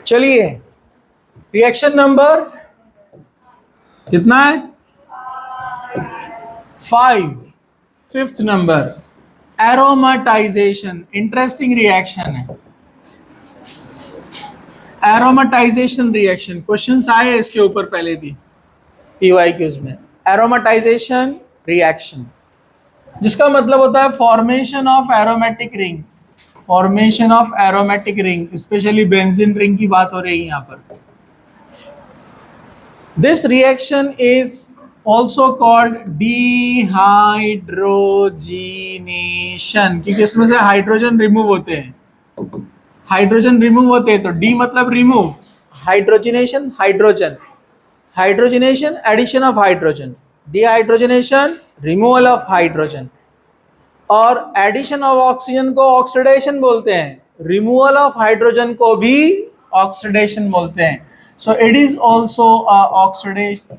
चलिए reaction number कितना है? 5, 5th number aromatisation. Interesting reaction है एरोमेटाइजेशन रिएक्शन। क्वेश्चंस आए इसके ऊपर पहले भी पीवाईक्यूज में। एरोमेटाइजेशन रिएक्शन जिसका मतलब होता है formation of aromatic ring. Formation of aromatic ring, specially benzene ring की बात हो रही है यहां पर। This reaction is also called dehydrogenation, क्योंकि इसमें से हाइड्रोजन रिमूव होते हैं। हाइड्रोजन रिमूव होते हैं तो डी मतलब remove, hydrogenation hydrogen, hydrogenation addition of hydrogen, dehydrogenation removal of hydrogen, और एडिशन ऑफ ऑक्सीजन को ऑक्सीडेशन बोलते हैं, रिमूवल ऑफ हाइड्रोजन को भी ऑक्सीडेशन बोलते हैं। So it is also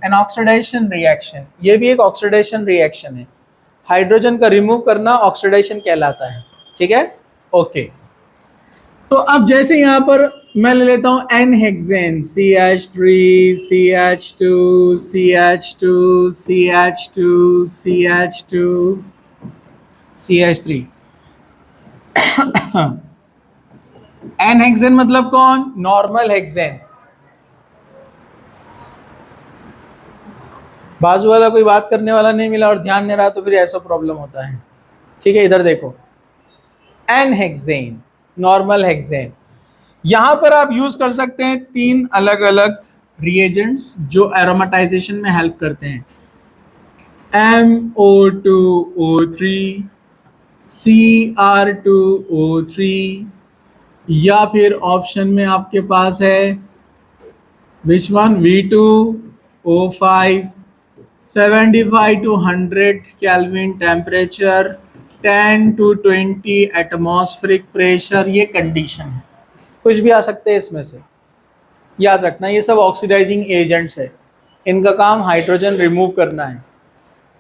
an oxidation reaction. ये भी एक ऑक्सीडेशन रिएक्शन है। हाइड्रोजन का रिमूव करना ऑक्सीडेशन कहलाता है। ठीक है, ओके। तो अब जैसे यहां पर मैं ले लेता हूं N hexane, CH3 CH2 CH2 CH2 CH2 CH3 N hexane मतलब कौन? Normal hexane. बाजू वाला कोई बात करने वाला नहीं मिला और ध्यान नहीं रहा तो फिर ऐसा प्रॉब्लम होता है। ठीक है, इधर देखो एन हेक्सेन, नॉर्मल हेक्सेन। यहां पर आप यूज कर सकते हैं 3 अलग अलग रिएजेंट्स जो एरोमेटाइजेशन में हेल्प करते हैं। MO2O3, Cr2O3, या फिर ऑप्शन में आपके पास है which one, V2O5, 75 to 100 kelvin temperature, 10 to 20 atmospheric pressure. ये कंडीशन है, कुछ भी आ सकते हैं इसमें से। याद रखना ये सब ऑक्सीडाइजिंग एजेंट्स है, इनका काम हाइड्रोजन रिमूव करना है।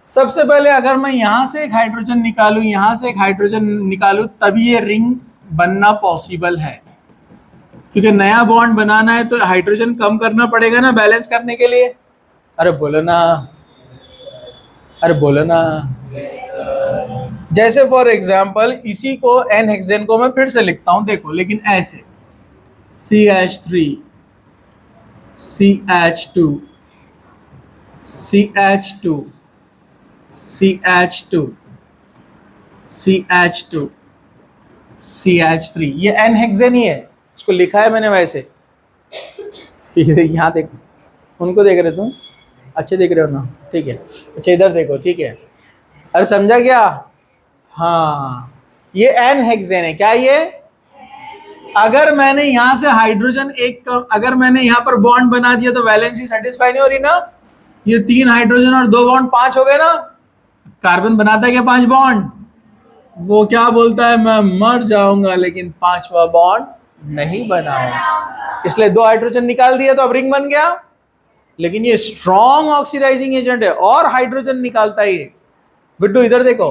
सबसे पहले अगर मैं यहां से एक हाइड्रोजन निकालूं, यहां से एक हाइड्रोजन निकालूं, तभी ये रिंग बनना पॉसिबल है, क्योंकि नया बॉन्ड बनाना है तो हाइड्रोजन कम करना पड़ेगा ना बैलेंस करने के लिए। अरे बोलो ना, अरे बोलो ना। जैसे फॉर एग्जाम्पल इसी को एन हेक्सेन को मैं फिर से लिखता हूं, देखो लेकिन ऐसे CH3 CH2 CH2 CH2 CH2 CH3, ये एन हेक्सेन ही है, इसको लिखा है मैंने वैसे। यहाँ देखो, उनको देख रहे तुम, अच्छे देख रहे हो ना? ठीक है, अच्छा इधर देखो। ठीक है, अरे समझा क्या? हाँ, ये एन हेक्सेन है। क्या ये? अगर मैंने यहां से हाइड्रोजन एक, अगर मैंने यहां पर बॉन्ड बना दिया तो वैलेंसी सेटिस्फाई नहीं हो रही ना। ये 3 हाइड्रोजन और 2 बॉन्ड 5 हो गए ना। कार्बन बनाता है क्या 5 बॉन्ड? वो क्या बोलता है, मैं मर जाऊंगा लेकिन 5वां बॉन्ड नहीं बनाऊंगा। इसलिए 2 हाइड्रोजन निकाल दिया तो अब रिंग बन गया। लेकिन ये स्ट्रॉन्ग ऑक्सीडाइजिंग एजेंट है और हाइड्रोजन निकालता है ये। बिट्टू इधर देखो,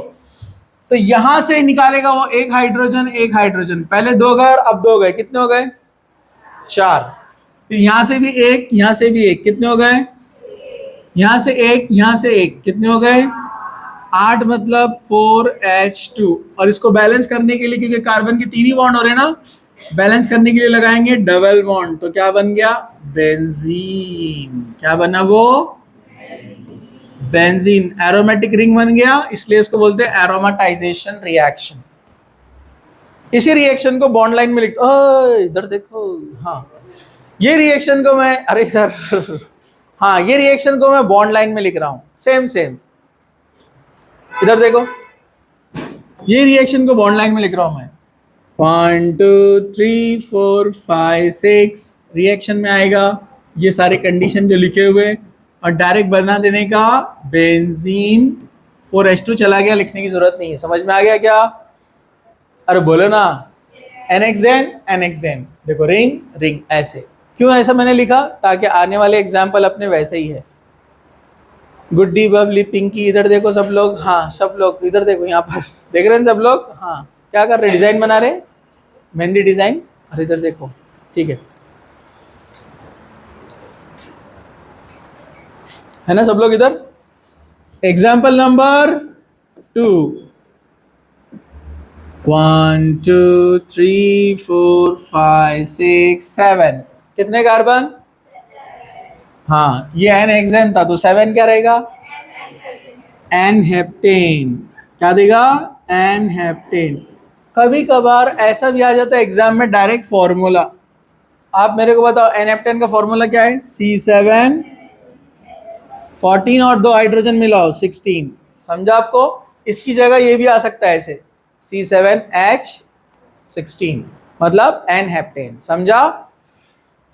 तो यहां से निकालेगा वो एक हाइड्रोजन, एक हाइड्रोजन। पहले 2 गए और अब 2 गए, कितने हो गए? 4। फिर यहां से भी एक, यहां से भी एक, कितने हो गए? यहां से एक, यहां से एक, कितने हो गए? 8, मतलब 4H2। और इसको बैलेंस करने के लिए, क्योंकि कार्बन के 3 ही बॉन्ड हो रहे हैं ना, बैलेंस करने के लिए लगाएंगे डबल बॉन्ड। तो क्या बन गया? बेंजीन। क्या बना वो? बेंजीन। एरोमेटिक रिंग बन गया, इसलिए इसको बोलते हैं एरोमेटाइजेशन रिएक्शन। इसी रिएक्शन को बॉन्ड लाइन में लिखते, इधर देखो। हाँ, ये रिएक्शन को मैं, अरे इधर हाँ, ये रिएक्शन को मैं बॉन्ड लाइन में लिख रहा हूं। सेम सेम, इधर देखो, ये रिएक्शन को बॉन्ड लाइन में लिख रहा हूं मैं। 1 2 3 4 5 6 रिएक्शन में आएगा ये सारे कंडीशन जो लिखे हुए, और डायरेक्ट बना देने का बेंजीन। 4H2 चला गया, लिखने की जरूरत नहीं है। समझ में आ गया क्या? अरे बोलो ना, एन हेक्सेन। देखो रिंग रिंग, ऐसे क्यों ऐसा मैंने लिखा? ताकि आने वाले एग्जाम्पल अपने वैसे ही है। गुड्डी, बबली, पिंकी, इधर देखो सब लोग। हाँ, सब लोग इधर देखो, यहाँ पर देख रहे हैं सब लोग। हाँ, क्या कर रहे? डिजाइन बना रहे, मेहंदी डिजाइन। अरे इधर देखो, ठीक है। है ना सब लोग इधर? एग्जाम्पल नंबर 2, 1 2 3 4 5 6 7, कितने कार्बन? हाँ, ये एन हेक्सेन था तो 7 क्या रहेगा? N heptane. क्या देगा? N heptane. कभी कभार ऐसा भी आ जाता है एग्जाम में डायरेक्ट फॉर्मूला। आप मेरे को बताओ एन हेप्टेन का फॉर्मूला क्या है? C7 14 और 2 हाइड्रोजन मिलाओ 16। समझा आपको? इसकी जगह ये भी आ सकता है ऐसे C7H16 मतलब एन हेप्टेन। समझा?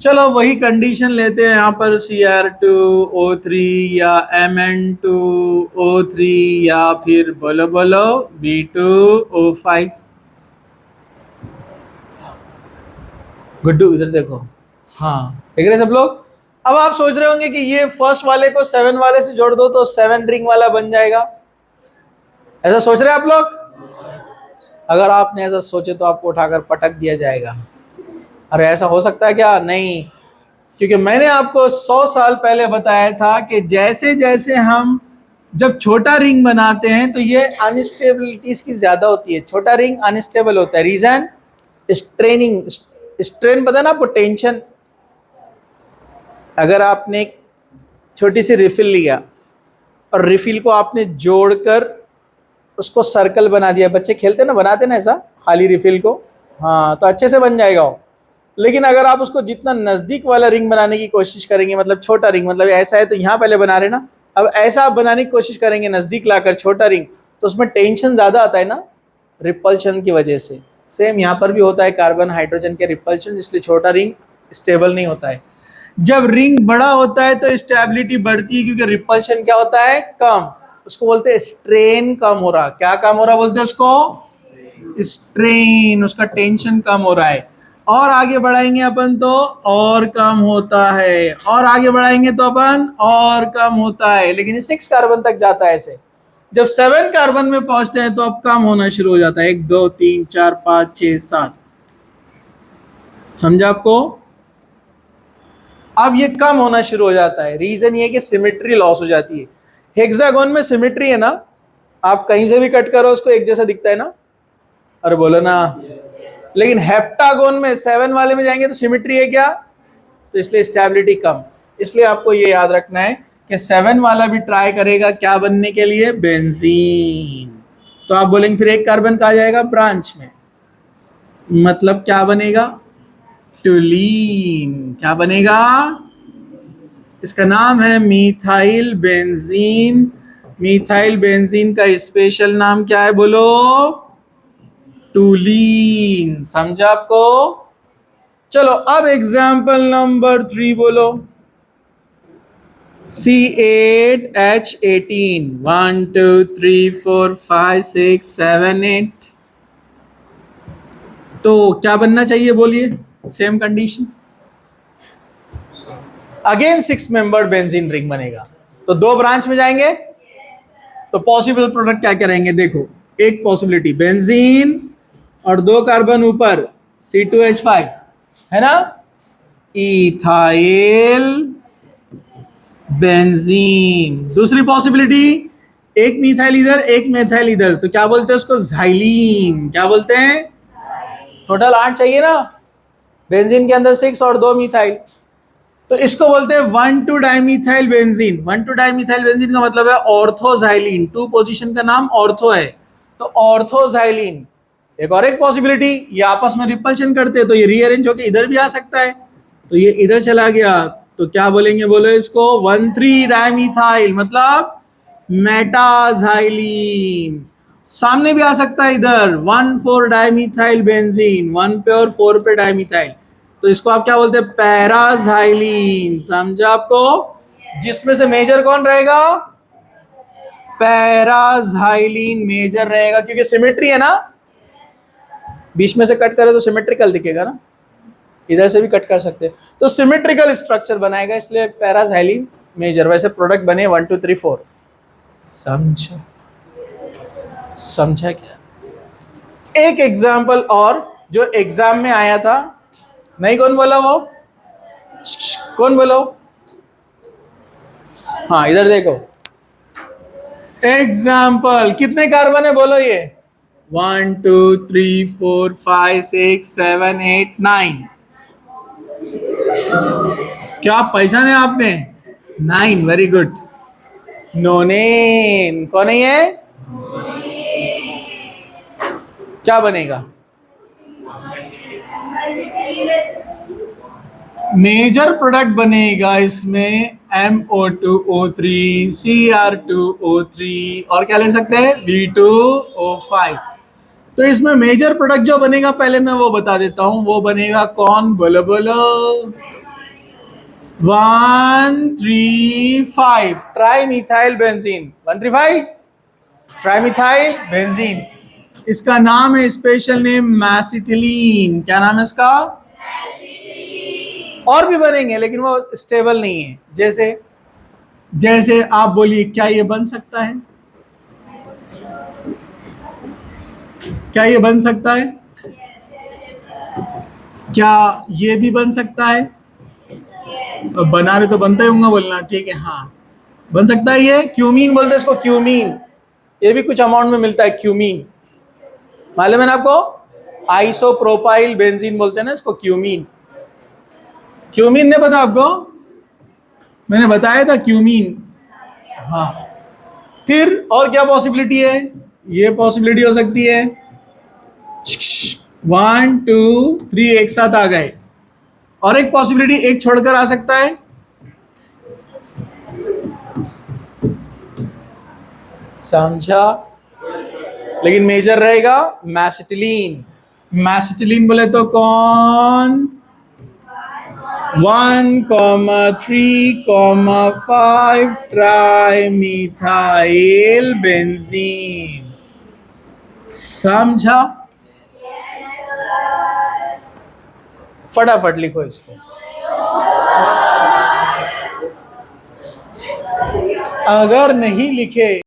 चलो वही कंडीशन लेते हैं यहाँ पर Cr2O3 या Mn2O3 या फिर बोलो बोलो B2O5। गुड्डू इधर देखो। हाँ, देख रहे सब लोग? अब आप सोच रहे होंगे कि ये फर्स्ट वाले को 7 वाले से जोड़ दो तो 7 रिंग वाला बन जाएगा। ऐसा सोच रहे हैं आप लोग? अगर आपने ऐसा सोचे तो आपको उठाकर पटक दिया जाएगा। अरे ऐसा हो सकता है क्या? नहीं, क्योंकि मैंने आपको 100 साल पहले बताया था कि जैसे जैसे हम जब छोटा रिंग बनाते हैं तो ये अनस्टेबिलिटीज की ज्यादा होती है। छोटा रिंग अनस्टेबल होता है। रीजन? स्ट्रेनिंग। स्ट्रेन पता है ना आपको? टेंशन। अगर आपने एक छोटी सी रिफिल लिया और रिफिल को आपने जोड़कर उसको सर्कल बना दिया, बच्चे खेलते ना, बनाते ना ऐसा खाली रिफिल को, हाँ तो अच्छे से बन जाएगा वो। लेकिन अगर आप उसको जितना नजदीक वाला रिंग बनाने की कोशिश करेंगे, मतलब छोटा रिंग, मतलब ऐसा है तो यहाँ पहले बना रहे ना, अब ऐसा आप बनाने की कोशिश करेंगे नजदीक लाकर छोटा रिंग, तो उसमें टेंशन ज्यादा आता है ना, रिपल्शन की वजह से। सेम यहाँ पर भी होता है कार्बन हाइड्रोजन के रिपल्शन, इसलिए छोटा रिंग स्टेबल नहीं होता है। जब रिंग बड़ा होता है तो स्टेबिलिटी बढ़ती है क्योंकि रिपल्शन क्या होता है? कम। उसको बोलते हैं स्ट्रेन कम हो रहा। क्या कम हो रहा बोलते हैं उसको? स्ट्रेन। उसका टेंशन कम हो रहा है। और आगे बढ़ाएंगे अपन तो और कम होता है, और आगे बढ़ाएंगे तो अपन और कम होता है, लेकिन 6 कार्बन तक जाता है ऐसे। जब 7 कार्बन में पहुंचते हैं तो अब कम होना शुरू हो जाता है। 1 2 3 4 5 6 7। समझा आपको? अब ये कम होना शुरू हो जाता है। रीजन ये कि सिमेट्री लॉस हो जाती है। हेक्सागोन में सिमेट्री है ना, आप कहीं से भी कट करो उसको एक जैसा दिखता है ना। अरे बोलो ना। लेकिन हेप्टागोन में 7 वाले में जाएंगे तो सिमेट्री है क्या? तो इसलिए स्टेबिलिटी कम। इसलिए आपको ये याद रखना है कि 7 वाला भी ट्राई करेगा क्या बनने के लिए? बेंजीन। तो आप बोलेंगे फिर एक कार्बन कहा जाएगा ब्रांच में, मतलब क्या बनेगा? टोलीन। क्या बनेगा? इसका नाम है मीथाइल बेंजीन। मीथाइल बेंजीन का स्पेशल नाम क्या है बोलो? टूलीन। समझा आपको? चलो अब एग्जाम्पल नंबर 3 बोलो। C8H18 1 2 3 4 5 6 7 8। तो क्या बनना चाहिए बोलिए? Same condition, again 6 member benzene ring बनेगा। तो 2 ब्रांच में जाएंगे तो पॉसिबल प्रोडक्ट क्या करेंगे? देखो, एक पॉसिबिलिटी बेंजीन और 2 कार्बन ऊपर C2H5 है ना, इथाइल बेंजीन। दूसरी पॉसिबिलिटी, एक मिथाइल इधर एक मिथाइल इधर, तो क्या बोलते हैं उसको? झाइलीन। क्या बोलते हैं? टोटल 8 चाहिए ना, बेंजीन के अंदर 6 और 2 मिथाइल, तो इसको बोलते हैं 1,2 डाइमिथाइल बेंजीन। 1,2 डाइमिथाइल बेंजीन का मतलब है ऑर्थोजाइलिन। 2 पोजीशन का नाम ऑर्थो है, तो ऑर्थोजाइलिन। एक और एक पॉसिबिलिटी, ये आपस में रिपल्शन करते हैं तो ये रीअरेंज होकर इधर भी आ सकता है, तो ये इधर चला गया, तो क्या बोलेंगे बोलो इसको? 1,3 डाइमिथाइल मतलब मेटाजाइलिन। सामने भी आ सकता है इधर 1,4 डाइमिथाइल बेंजीन, 1 पे और 4 पे डाइमिथाइल, तो इसको आप क्या बोलते हैं? पैराजाइलिन। समझा आपको? जिसमें से मेजर कौन रहेगा? पैराजाइलिन मेजर रहेगा, क्योंकि सिमेट्री है ना, बीच में से कट करे तो सिमेट्रिकल दिखेगा ना, इधर से भी कट कर सकते हैं तो सिमेट्रिकल स्ट्रक्चर बनाएगा, इसलिए पैराजाइलिन मेजर। वैसे प्रोडक्ट बने 1 2 3 4। समझो? समझा क्या? एक एग्जाम्पल और जो एग्जाम में आया था, नहीं कौन बोला वो? कौन बोलो? हाँ इधर देखो, एग्जाम्पल, कितने कार्बन है बोलो ये? 1 2 3 4 5 6 7 8 9। क्या पहचाने आपने? 9, वेरी गुड। नोनेन कौन है ये? क्या बनेगा? मेजर प्रोडक्ट बनेगा इसमें MO2O3, Cr2O3 और क्या ले सकते हैं? B2O5। तो इसमें मेजर प्रोडक्ट जो बनेगा पहले मैं वो बता देता हूं, वो बनेगा कौन? बोलो बोलो। 1,3,5 ट्राइमिथाइल बेंजीन। 1,3,5 trimethyl benzene. इसका नाम है, स्पेशल नेम मैसिटिलीन। क्या नाम है इसका? और भी बनेंगे लेकिन वो स्टेबल नहीं है। जैसे जैसे आप बोलिए, क्या ये बन सकता है? क्या ये बन सकता है? क्या ये भी बन सकता है? बना रहे तो बनता ही होगा बोलना, ठीक है। हाँ बन सकता है ये। क्यूमीन बोलते हैं इसको, क्यूमीन। ये भी कुछ अमाउंट में मिलता है, क्यूमीन। मालूम है ना आपको? आइसोप्रोपाइल बेंजीन बोलते हैं ना इसको, क्यूमीन। क्यूमीन ने पता आपको? मैंने बताया था क्यूमीन। हाँ, फिर और क्या पॉसिबिलिटी है? ये पॉसिबिलिटी हो सकती है। 1 2 3 एक साथ आ गए। और एक पॉसिबिलिटी, एक छोड़कर आ सकता है। समझा? लेकिन मेजर रहेगा मैसिटिलीन। मैसिटिलीन बोले तो कौन? 1,3,5 ट्राइमिथाइल बेंजीन। समझा? फटाफट लिखो इसको। अगर नहीं लिखे